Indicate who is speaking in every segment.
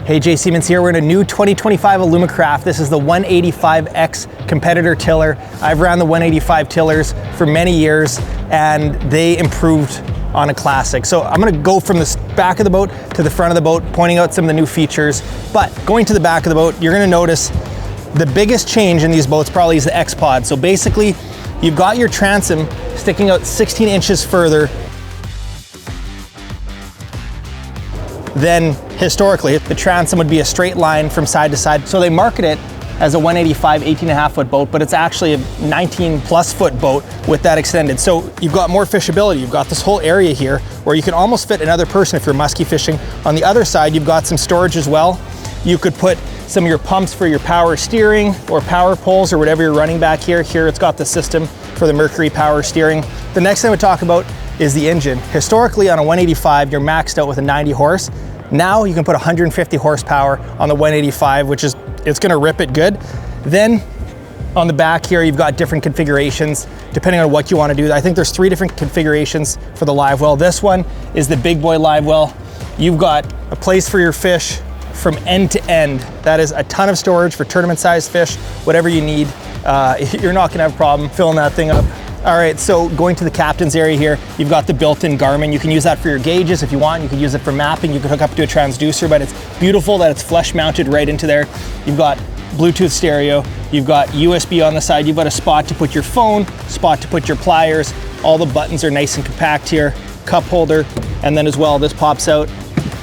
Speaker 1: Hey, Jay Siemens here. We're in a new 2025 Alumacraft. This is the 185X Competitor tiller. I've ran the 185 tillers for many years and they improved on a classic. So I'm gonna go from the back of the boat to the front of the boat, pointing out some of the new features. But going to the back of the boat, you're gonna notice the biggest change in these boats probably is the X-Pod. So basically, you've got your transom sticking out 16 inches further than historically. The transom would be a straight line from side to side. So they market it as a 185 18.5 foot boat, but it's actually a 19 plus foot boat with that extended. So you've got more fishability. You've got this whole area here where you can almost fit another person if you're musky fishing. On the other side, you've got some storage as well. You could put some of your pumps for your power steering or power poles or whatever you're running back here. Here it's got the system for the Mercury power steering. The next thing we talk about is the engine. Historically on a 185, you're maxed out with a 90 horse. Now you can put 150 horsepower on the 185, which is, it's gonna rip it good. Then on the back here, you've got different configurations depending on what you wanna do. I think there's 3 different configurations for the live well. This one is the big boy live well. You've got a place for your fish from end to end. That is a ton of storage for tournament sized fish, whatever you need. You're not gonna have a problem filling that thing up. All right, so going to the captain's area here, you've got the built-in Garmin. You can use that for your gauges if you want. You can use it for mapping. You can hook up to a transducer, but it's beautiful that it's flush mounted right into there. You've got Bluetooth stereo. You've got USB on the side. You've got a spot to put your phone, spot to put your pliers. All the buttons are nice and compact here. Cup holder, and then as well, this pops out.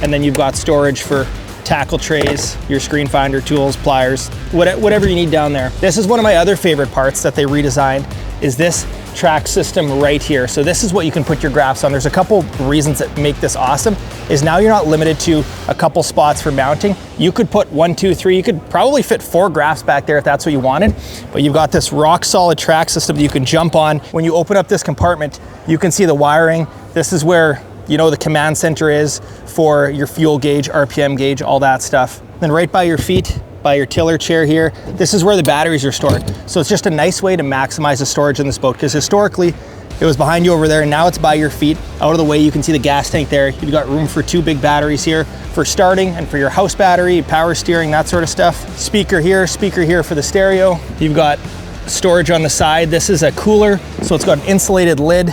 Speaker 1: And then you've got storage for tackle trays, your screen finder, tools, pliers, whatever you need down there. This is one of my other favorite parts that they redesigned, is this track system right here. So this is what you can put your graphs on. There's a couple reasons that make this awesome, is now you're not limited to a couple spots for mounting. You could put 1, 2, 3, you could probably fit 4 graphs back there if that's what you wanted, but you've got this rock solid track system that you can jump on. When you open up this compartment, you can see the wiring. This is where, you know, the command center is for your fuel gauge, RPM gauge, all that stuff. Then right by your feet, by your tiller chair here, this is where the batteries are stored. So it's just a nice way to maximize the storage in this boat, because historically it was behind you over there and now it's by your feet. Out of the way, you can see the gas tank there. You've got room for 2 big batteries here for starting and for your house battery, power steering, that sort of stuff. Speaker here for the stereo. You've got storage on the side. This is a cooler, so it's got an insulated lid.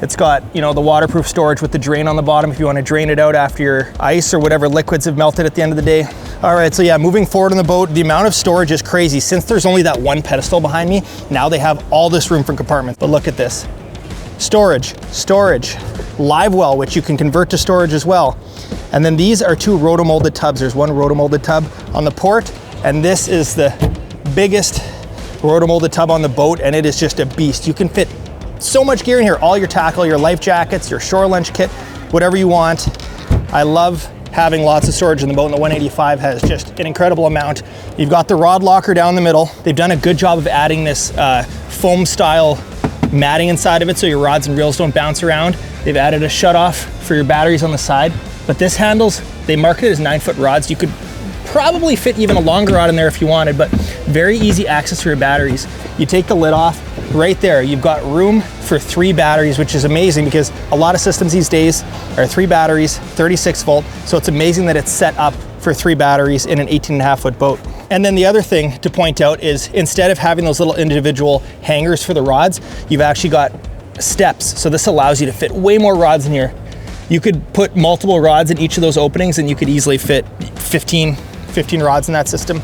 Speaker 1: It's got, you know, the waterproof storage with the drain on the bottom if you want to drain it out after your ice or whatever liquids have melted at the end of the day. All right, so yeah, moving forward on the boat, the amount of storage is crazy. Since there's only that one pedestal behind me, now they have all this room for compartments. But look at this. Storage, live well, which you can convert to storage as well. And then these are 2 rotomolded tubs. There's one rotomolded tub on the port, and this is the biggest rotomolded tub on the boat, and it is just a beast. You can fit so much gear in here, all your tackle, your life jackets, your shore lunch kit, whatever you want. I love having lots of storage in the boat, and the 185 has just an incredible amount. You've got the rod locker down the middle. They've done a good job of adding this foam style matting inside of it so your rods and reels don't bounce around. They've added a shut off for your batteries on the side, but this handles, they market it as 9-foot rods. You could probably fit even a longer rod in there if you wanted, but very easy access for your batteries. You take the lid off, right there, you've got room for 3 batteries, which is amazing because a lot of systems these days are 3 batteries, 36 volt. So it's amazing that it's set up for 3 batteries in an 18.5 foot boat. And then the other thing to point out is instead of having those little individual hangers for the rods, you've actually got steps. So this allows you to fit way more rods in here. You could put multiple rods in each of those openings and you could easily fit 15 rods in that system.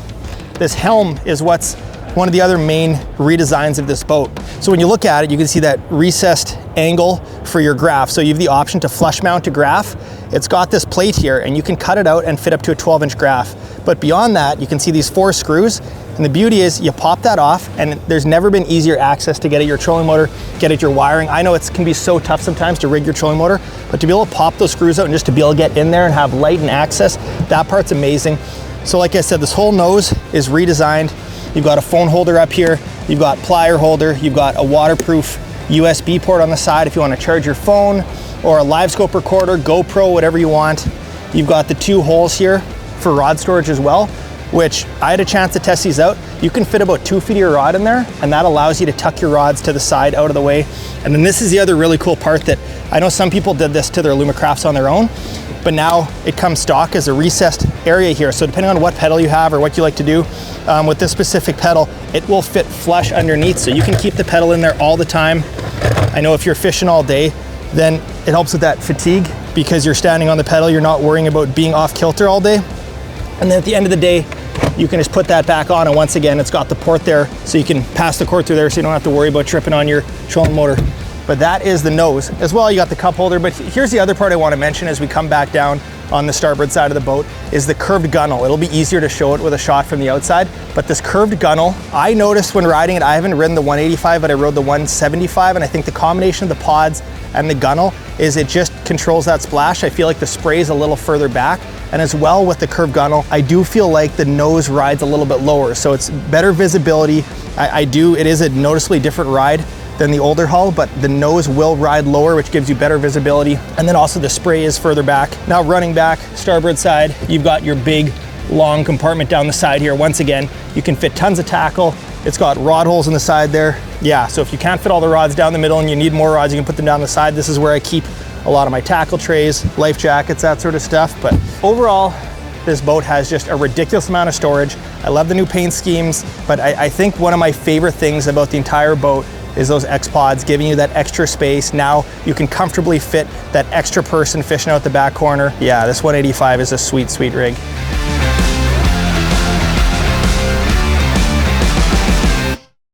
Speaker 1: This helm is what's one of the other main redesigns of this boat. So when you look at it, you can see that recessed angle for your graph. So you have the option to flush mount a graph. It's got this plate here and you can cut it out and fit up to a 12-inch graph. But beyond that, you can see these 4 screws. And the beauty is you pop that off and there's never been easier access to get at your trolling motor, get at your wiring. I know it can be so tough sometimes to rig your trolling motor, but to be able to pop those screws out and just to be able to get in there and have light and access, that part's amazing. So like I said, this whole nose is redesigned. You've got a phone holder up here, you've got plier holder, you've got a waterproof USB port on the side if you want to charge your phone, or a live scope recorder, GoPro, whatever you want. You've got the 2 holes here for rod storage as well. which I had a chance to test these out. You can fit about 2 feet of your rod in there, and that allows you to tuck your rods to the side out of the way. And then this is the other really cool part that I know some people did this to their Alumacrafts on their own, but now it comes stock as a recessed area here. So depending on what pedal you have or what you like to do with this specific pedal, it will fit flush underneath. So you can keep the pedal in there all the time. I know if you're fishing all day, then it helps with that fatigue because you're standing on the pedal, you're not worrying about being off kilter all day. And then at the end of the day, you can just put that back on, and once again, it's got the port there so you can pass the cord through there so you don't have to worry about tripping on your trolling motor. But that is the nose. As well, you got the cup holder, but here's the other part I want to mention as we come back down on the starboard side of the boat is the curved gunnel. It'll be easier to show it with a shot from the outside, but this curved gunnel, I noticed when riding it, I haven't ridden the 185, but I rode the 175, and I think the combination of the pods and the gunnel is it just controls that splash. I feel like the spray is a little further back, and as well with the curved gunnel, I do feel like the nose rides a little bit lower, so it's better visibility. It is a noticeably different ride than the older hull, but the nose will ride lower, which gives you better visibility. And then also the spray is further back. Now running back, starboard side, you've got your big, long compartment down the side here. Once again, you can fit tons of tackle. It's got rod holes in the side there. Yeah, so if you can't fit all the rods down the middle and you need more rods, you can put them down the side. This is where I keep a lot of my tackle trays, life jackets, that sort of stuff. But overall, this boat has just a ridiculous amount of storage. I love the new paint schemes, but I think one of my favorite things about the entire boat is those X-Pods giving you that extra space. Now you can comfortably fit that extra person fishing out the back corner. Yeah, this 185 is a sweet, sweet rig.